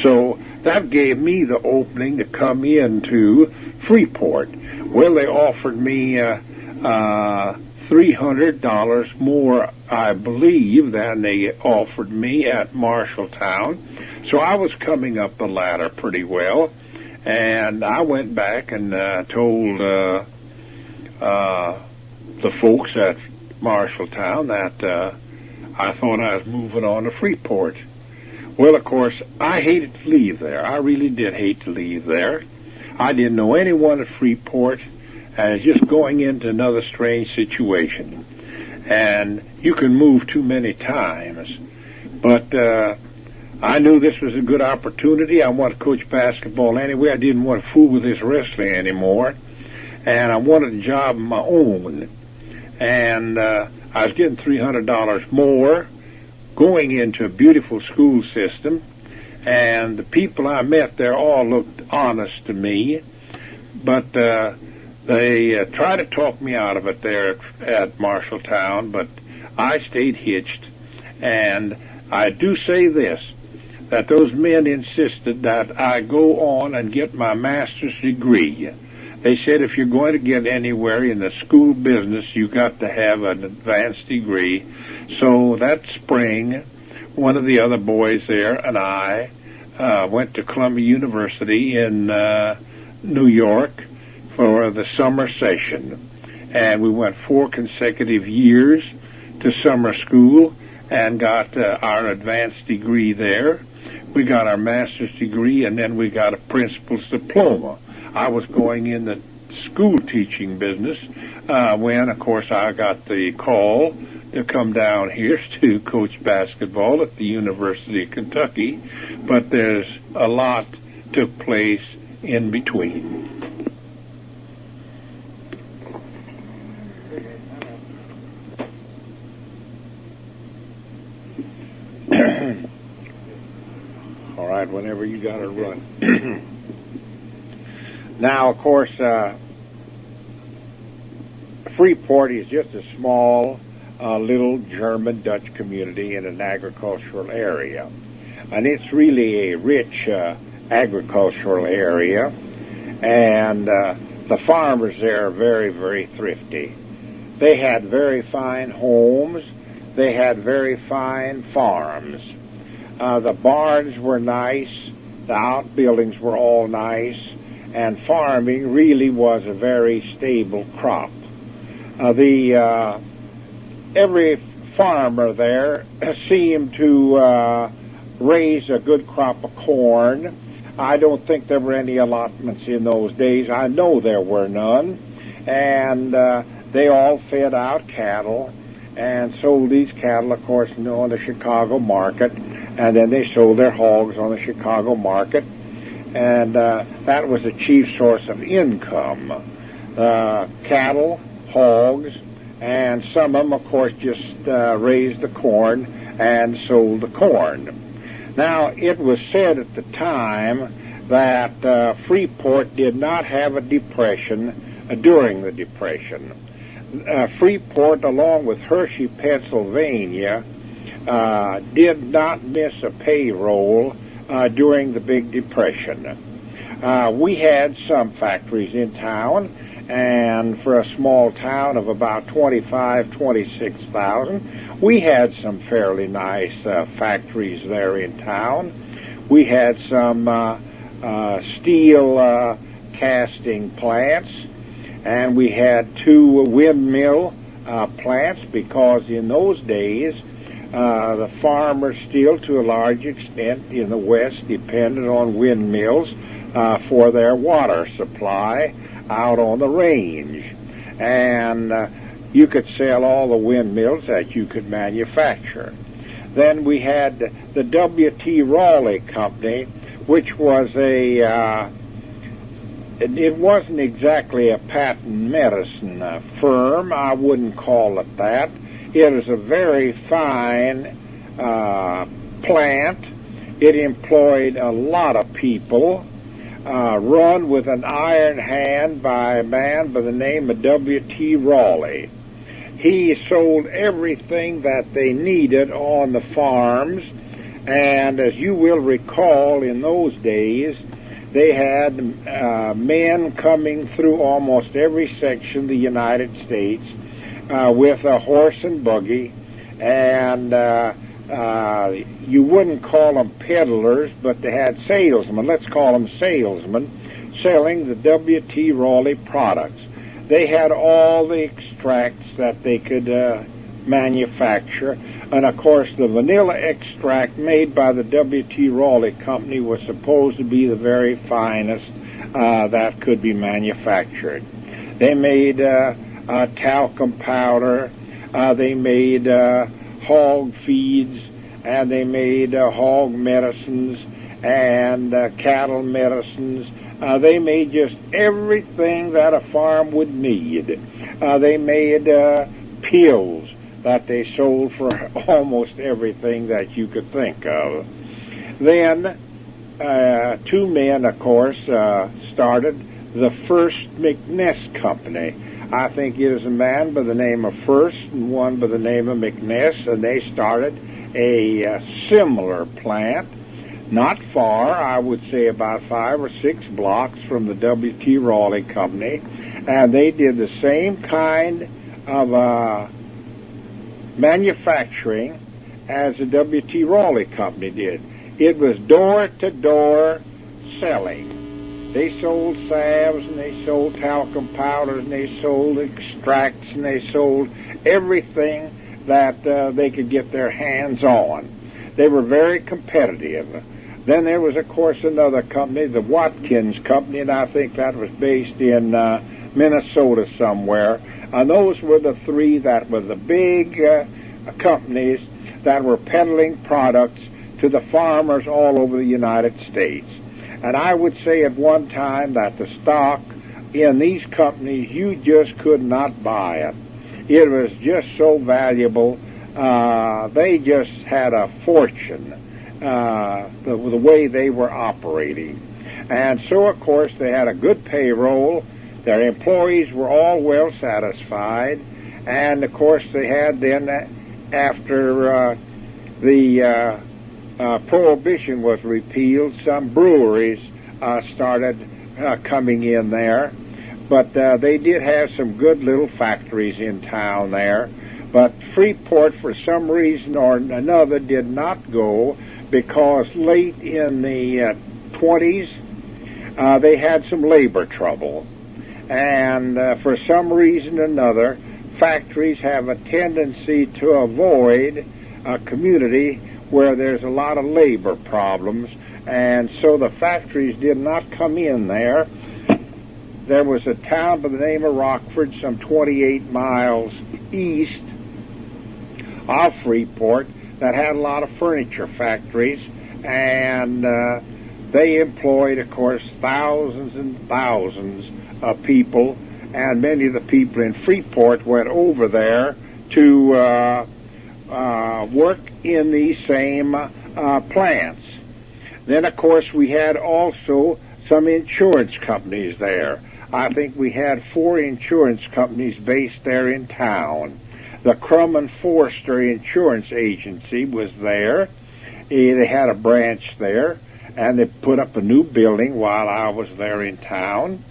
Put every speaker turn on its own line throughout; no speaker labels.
So that gave me the opening to come into Freeport. Well, they offered me $300 more, I believe, than they offered me at Marshalltown. So I was coming up the ladder pretty well. And I went back and told the folks at Marshalltown that I thought I was moving on to Freeport. Well, of course, I hated to leave there. I really did hate to leave there. I didn't know anyone at Freeport, and I was just going into another strange situation. And you can move too many times. But I knew this was a good opportunity. I wanted to coach basketball anyway. I didn't want to fool with this wrestling anymore. And I wanted a job of my own. And I was getting $300 more, going into a beautiful school system. And the people I met there all looked honest to me. But they tried to talk me out of it there at Marshalltown, but I stayed hitched. And I do say this, that those men insisted that I go on and get my master's degree. They said if you're going to get anywhere in the school business, you got to have an advanced degree. So that spring, one of the other boys there and I went to Columbia University in New York for the summer session. And we went 4 consecutive years to summer school and got our advanced degree there. We got our master's degree, and then we got a principal's diploma. I was going in the school teaching business when, of course, I got the call to come down here to coach basketball at the University of Kentucky. But there's a lot took place in between. All right, whenever you got to run. Now, of course, Freeport is just a small, little German-Dutch community in an agricultural area. And it's really a rich agricultural area. And the farmers there are very, very thrifty. They had very fine homes. They had very fine farms. The barns were nice, the outbuildings were all nice, and farming really was a very stable crop. Every farmer there seemed to raise a good crop of corn. I don't think there were any allotments in those days. I know there were none. And they all fed out cattle and sold these cattle, of course, on the Chicago market. And then they sold their hogs on the Chicago market. And that was the chief source of income. Cattle, hogs, and some of them, of course, just raised the corn and sold the corn. Now, it was said at the time that Freeport did not have a depression during the Depression. Freeport, along with Hershey, Pennsylvania, did not miss a payroll during the Big Depression. We had some factories in town, and for a small town of about 26,000, we had some fairly nice factories there in town. We had some steel casting plants, and we had 2 windmill plants, because in those days the farmers still, to a large extent in the West, depended on windmills for their water supply out on the range. And you could sell all the windmills that you could manufacture. Then we had the W.T. Raleigh Company, which was it wasn't exactly a patent medicine firm. I wouldn't call it that. It was a very fine plant. It employed a lot of people, run with an iron hand by a man by the name of W.T. Raleigh. He sold everything that they needed on the farms,
And as you will recall, in those days, they had men coming through almost every section of the United States with a horse and buggy, and you wouldn't call them peddlers, but they had salesmen, let's call them salesmen, selling the W.T. Rawley products. They had all the extracts that they could manufacture, and of course the vanilla extract made by the W.T. Rawley Company was supposed to be the very finest that could be manufactured. They made talcum powder, they made hog feeds, and they made hog medicines and cattle medicines. They made just everything that a farm would need. They made pills that they sold for almost everything that you could think of. Then two men, of course, started the first McNess Company. I think it was a man by the name of First and one by the name of McNess, and they started a similar plant not far, I would say about 5 or 6 blocks from the W.T. Rawley Company, and they did the same kind of manufacturing as the W.T. Rawley Company did. It was door-to-door selling. They sold salves, and they sold talcum powders, and they sold extracts, and they sold everything that they could get their hands on. They were very competitive. Then there was, of course, another company, the Watkins Company, and I think that was based in Minnesota somewhere. And those were the three that were the big companies that were peddling products to the farmers all over the United States. And I would say at one time that the stock in these companies, you just could not buy it. It was just so valuable. They just had a fortune, the way they were operating. And so, of course, they had a good payroll. Their employees were all well satisfied. And, of course, they had then, after the Prohibition was repealed, some breweries started coming in there. But they did have some good little factories in town there. But Freeport, for some reason or another, did not go because late in the 20s, they had some labor trouble. And for some reason or another, factories have a tendency to avoid a community where there's a lot of labor problems. And so the factories did not come in there. There was a town by the name of Rockford, some 28 miles east of Freeport, that had a lot of furniture factories, and they employed, of course, thousands and thousands of people, and many of the people in Freeport went over there to work in these same plants. Then, of course, we had also some insurance companies there. I think we had 4 insurance companies based there in town. The Crum and Forster Insurance Agency was there. They had a branch there, and they put up a new building while I was there in town.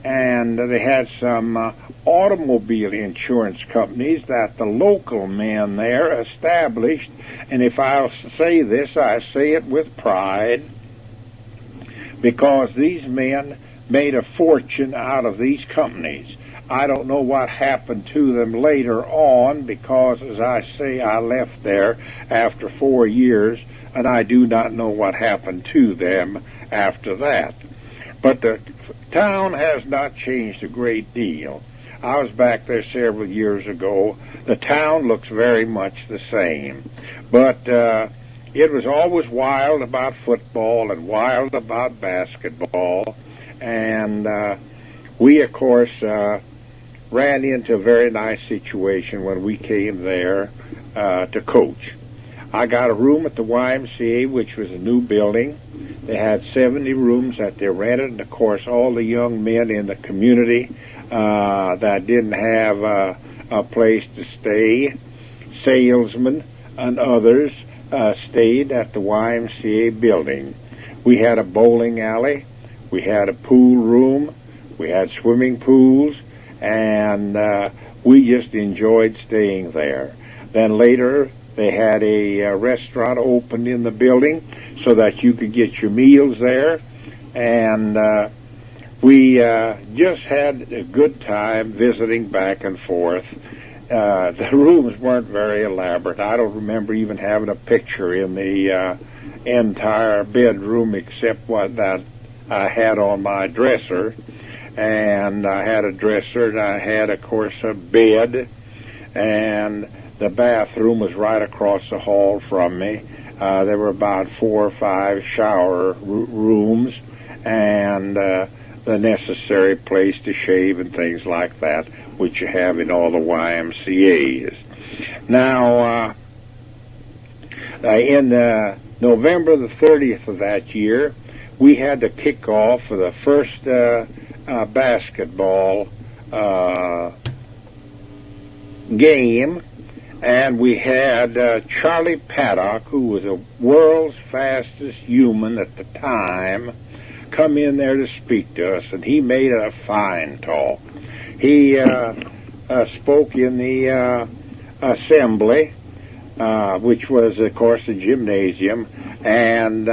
And they had some automobile insurance companies that the local men there established. And if I'll say this, I say it with pride, because these men made a fortune out of these companies. I don't know what happened to them later on, because, as I say, I left there after 4 years, and I do not know what happened to them after that. But the town has not changed a great deal. I was back there several years ago. The town looks very much the same. But it was always wild about football and wild about basketball. And we, of course, ran into a very nice situation when we came there to coach. I got a room at the YMCA, which was a new building. They had 70 rooms that they rented, and of course all the young men in the community that didn't have a place to stay, salesmen and others, stayed at the YMCA building. We had a bowling alley, we had a pool room, we had swimming pools, and we just enjoyed staying there. Then later, they had a restaurant opened in the building so that you could get your meals there, and we just had a good time visiting back and forth. The rooms weren't very elaborate. I don't remember even having a picture in the entire bedroom except what that I had on my dresser. And I had a dresser, and I had, of course, a bed, and the bathroom was right across the hall from me. There were about 4 or 5 shower rooms, and the necessary place to shave and things like that, which you have in all the YMCAs. Now, in November the 30th of that year, we had the kickoff for the first basketball game, and we had Charlie Paddock, who was the world's fastest human at the time, come in there to speak to us, and he made a fine talk. He spoke in the assembly, which was, of course, the gymnasium, and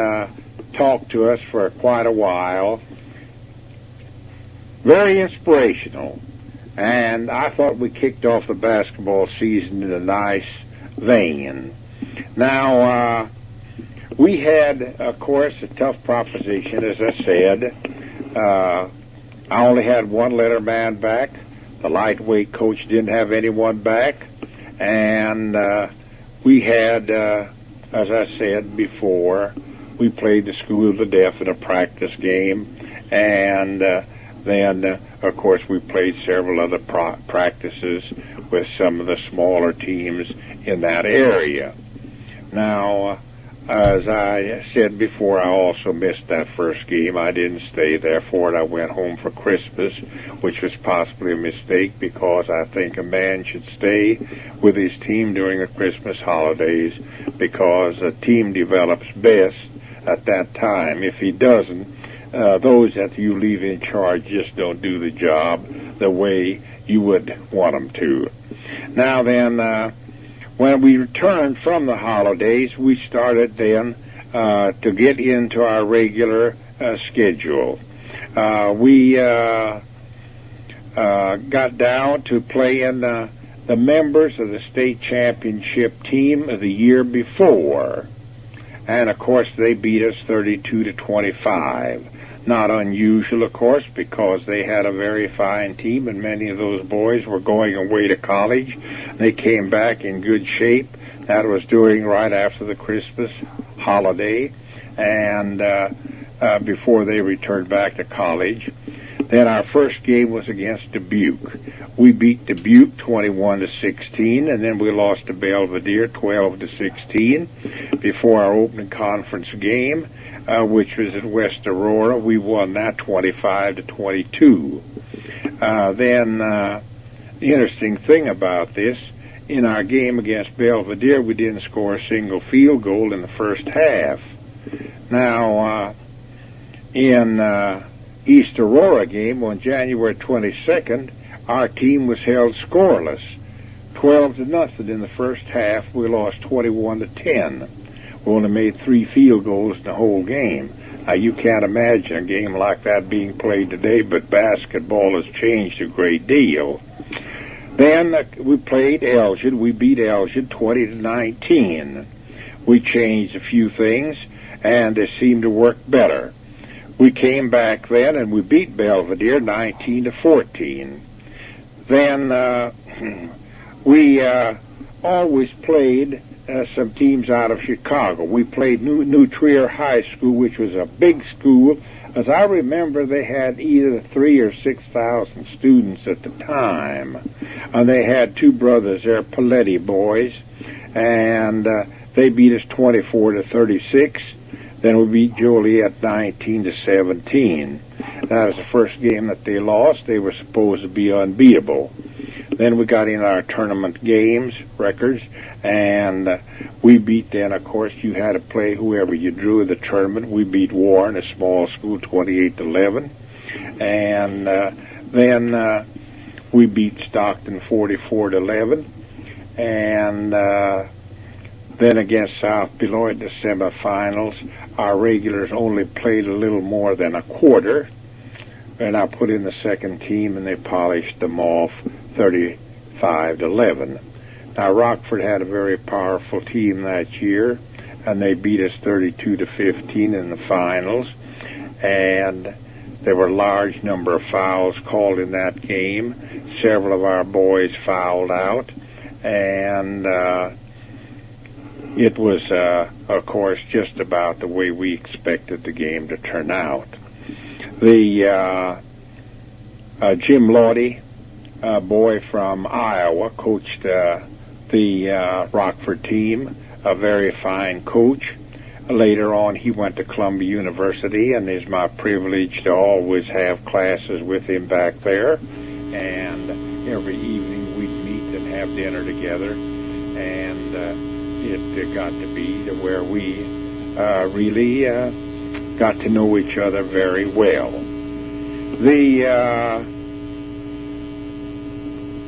talked to us for quite a while. Very inspirational, and I thought we kicked off the basketball season in a nice vein. Now, we had, of course, a tough proposition, as I said. I only had one letterman back. The lightweight coach didn't have anyone back, and we had, as I said before, we played the school of the deaf in a practice game, and then, of course, we played several other practices with some of the smaller teams in that area. Now, as I said before, I also missed that first game. I didn't stay there for it. I went home for Christmas, which was possibly a mistake because I think a man should stay with his team during the Christmas holidays because a team develops best at that time. If he doesn't, those that you leave in charge just don't do the job the way you would want them to. Now then, when we returned from the holidays, we started then to get into our regular schedule. We got down to playing the members of the state championship team of the year before. And, of course, they beat us 32-25. Not unusual, of course, because they had a very fine team, and many of those boys were going away to college. They came back in good shape. That was during right after the Christmas holiday, and before they returned back to college. Then our first game was against Dubuque. We beat Dubuque 21-16, and then we lost to Belvedere 12-16 before our opening conference game, which was in West Aurora. We won that 25-22. Then the interesting thing about this, in our game against Belvedere, we didn't score a single field goal in the first half. Now, in East Aurora game on January 22nd, our team was held scoreless, 12-0 in the first half. We lost 21-10. We only made 3 field goals in the whole game. Now, you can't imagine a game like that being played today, but basketball has changed a great deal. Then we played Elgin. We beat Elgin 20-19. We changed a few things, and they seemed to work better. We came back then, and we beat Belvedere 19-14. Then we always played some teams out of Chicago. We played New Trier High School, which was a big school. As I remember, they had either 3,000 or 6,000 students at the time. And they had 2 brothers, they're Paletti boys, and they beat us 24-36. Then we beat Joliet 19-17. That was the first game that they lost. They were supposed to be unbeatable. Then we got in our tournament games, records, and we beat then, of course, you had to play whoever you drew in the tournament. We beat Warren, a small school, 28-11. And then we beat Stockton 44-11. And then against South Beloit in the semifinals, our regulars only played a little more than a quarter. And I put in the second team, and they polished them off 35-11. Now, Rockford had a very powerful team that year, and they beat us 32-15 in the finals. And there were a large number of fouls called in that game. Several of our boys fouled out, and it was, of course, just about the way we expected the game to turn out. The Jim Lawdy, a boy from Iowa, coached the Rockford team, a very fine coach. Later on, he went to Columbia University, and it's my privilege to always have classes with him back there. And every evening we'd meet and have dinner together, and it got to be to where we really got to know each other very well.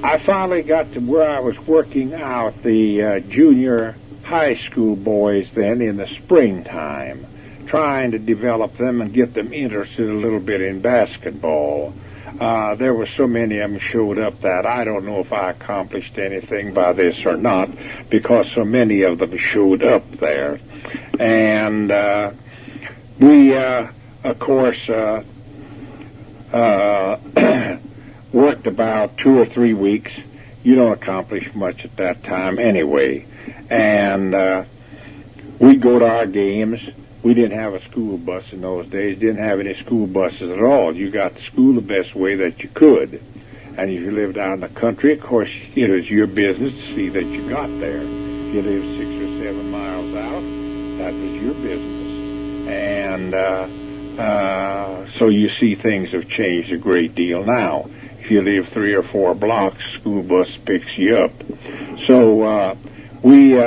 I finally got to where I was working out the junior high school boys then in the springtime, trying to develop them and get them interested a little bit in basketball. There were so many of them showed up that I don't know if I accomplished anything by this or not, because so many of them showed up there. And we, of course, worked about 2 or 3 weeks. You don't accomplish much at that time anyway. And we'd go to our games. We didn't have a school bus in those days. Didn't have any school buses at all. You got to school the best way that you could. And if you lived out in the country, of course, it was your business to see that you got there. If you lived 6 or 7 miles out, that was your business. And so you see things have changed a great deal now. If you live 3 or 4 blocks, school bus picks you up. So we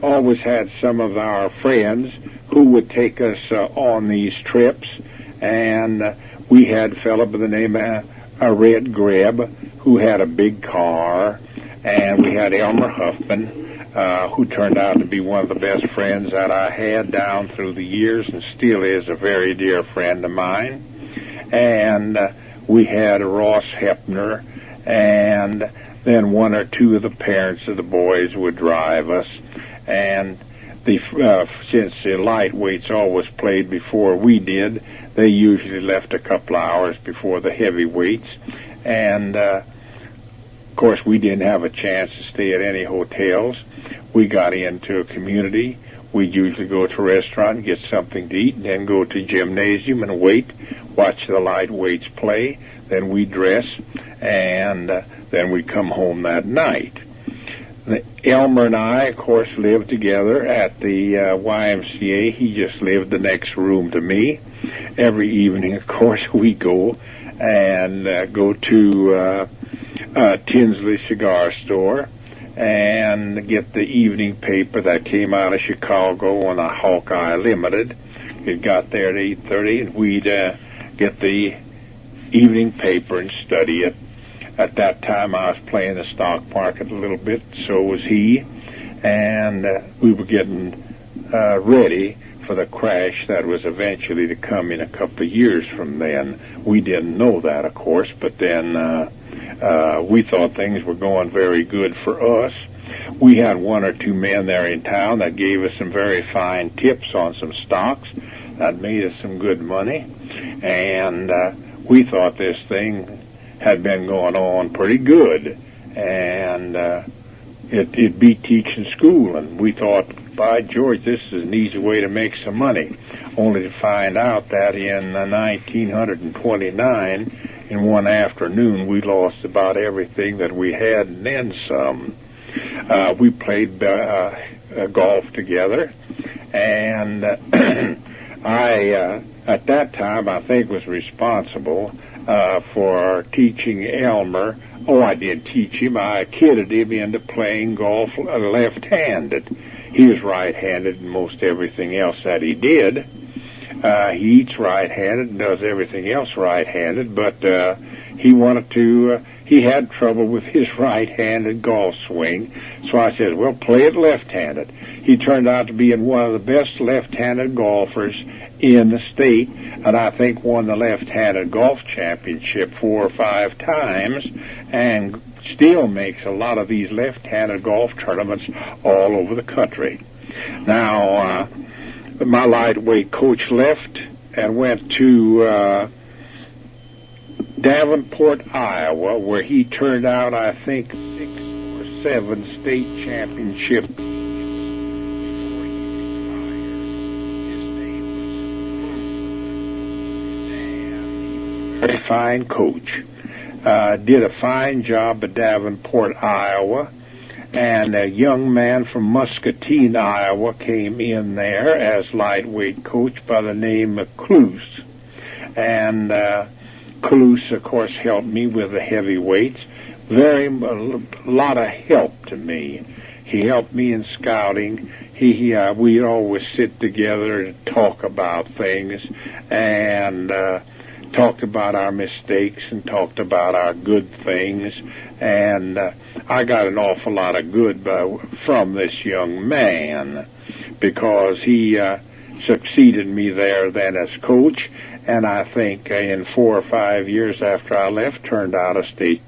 always had some of our friends who would take us on these trips, and we had a fellow by the name of Red Greb, who had a big car, and we had Elmer Huffman, who turned out to be one of the best friends that I had down through the years and still is a very dear friend of mine. And we had Ross Hepner, and then 1 or 2 of the parents of the boys would drive us. And since the lightweights always played before we did, they usually left a couple hours before the heavyweights. And, of course, we didn't have a chance to stay at any hotels. We got into a community. We'd usually go to a restaurant and get something to eat, and then go to gymnasium and wait, watch the lightweights play. Then we'd dress, and then we'd come home that night. Elmer and I, of course, lived together at the YMCA. He just lived the next room to me. Every evening, of course, we go and go to Tinsley Cigar Store and get the evening paper that came out of Chicago on a Hawkeye Limited. It got there at 8:30, and we'd get the evening paper and study it. At that time, I was playing the stock market a little bit, so was he, and we were getting ready for the crash that was eventually to come in a couple of years from then. We didn't know that, of course, but then we thought things were going very good for us. We had 1 or 2 men there in town that gave us some very fine tips on some stocks that made us some good money, and we thought this thing had been going on pretty good, and it beat teaching school, and we thought, by George, this is an easy way to make some money, only to find out that in 1929, in one afternoon, we lost about everything that we had and then some. We played golf together, and I, at that time, I think was responsible for teaching Elmer
Oh, I did teach him. I kidded him into playing golf left-handed. He was right-handed in most everything else that he did. He eats right-handed and does everything else right-handed, but he had trouble with his right-handed golf swing. So I said, well, play it left-handed. He turned out to be one of the best left-handed golfers in the state, and I think won the left-handed golf championship 4 or 5 times, and still makes a lot of these left-handed golf tournaments all over the country. Now, my lightweight coach left and went to Davenport, Iowa, where he turned out, I think, 6 or 7 state championships. Very fine coach. Did a fine job at Davenport, Iowa, and a young man from Muscatine, Iowa came in there as lightweight coach by the name of Cluse. And Cluse, of course, helped me with the heavyweights. A lot of help to me. He helped me in scouting. We'd always sit together and talk about things, and talked about our mistakes and talked about our good things, and I got an awful lot of good from this young man, because he succeeded me there then as coach, and I think in 4 or 5 years after I left, turned out a state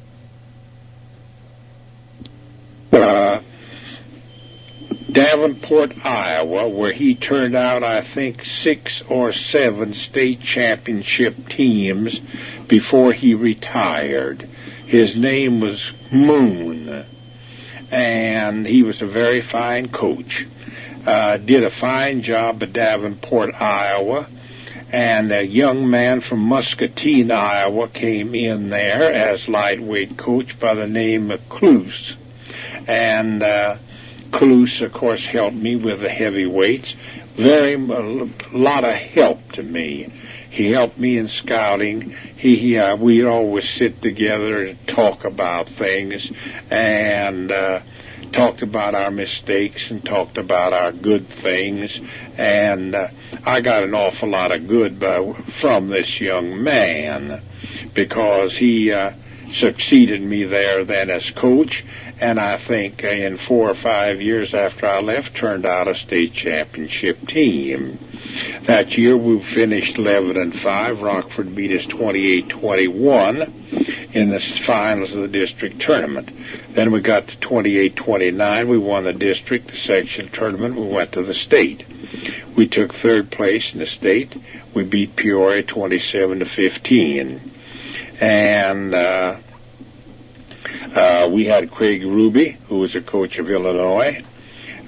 Davenport, Iowa, where he turned out, I think, 6 or 7 state championship teams before he retired. His name was Moon, and he was a very fine coach. Did a fine job at Davenport, Iowa, and a young man from Muscatine, Iowa came in there as lightweight coach by the name of Cluse. And Cluse, of course, helped me with the heavyweights. A lot of help to me. He helped me in scouting. We'd always sit together and talk about things, and talked about our mistakes and talked about our good things, and I got an awful lot of good from this young man, because he succeeded me there then as coach, and I think in 4 or 5 years after I left, turned out a state championship team. That year we finished 11-5. Rockford beat us 28-21 in the finals of the district tournament. Then we got to 28-29. We won the district, the section tournament. We went to the state. We took 3rd place in the state. We beat Peoria 27-15. And we had Craig Ruby, who was a coach of Illinois,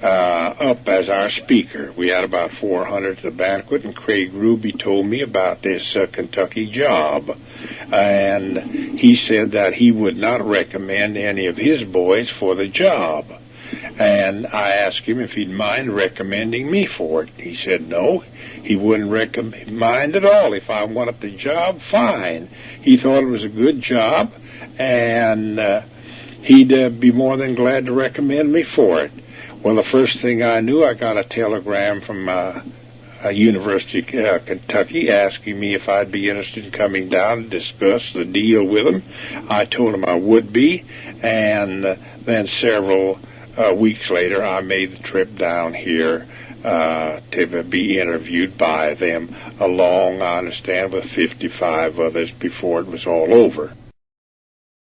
up as our speaker. We had about 400 at the banquet, and Craig Ruby told me about this Kentucky job. And he said that he would not recommend any of his boys for the job. And I asked him if he'd mind recommending me for it. He said no, he wouldn't mind at all. If I wanted the job, fine. He thought it was a good job, and he'd be more than glad to recommend me for it. Well, the first thing I knew, I got a telegram from University of Kentucky asking me if I'd be interested in coming down and discuss the deal with them. I told him I would be, and then several weeks later, I made the trip down here to be interviewed by them, along, I understand, with 55 others before it was all over.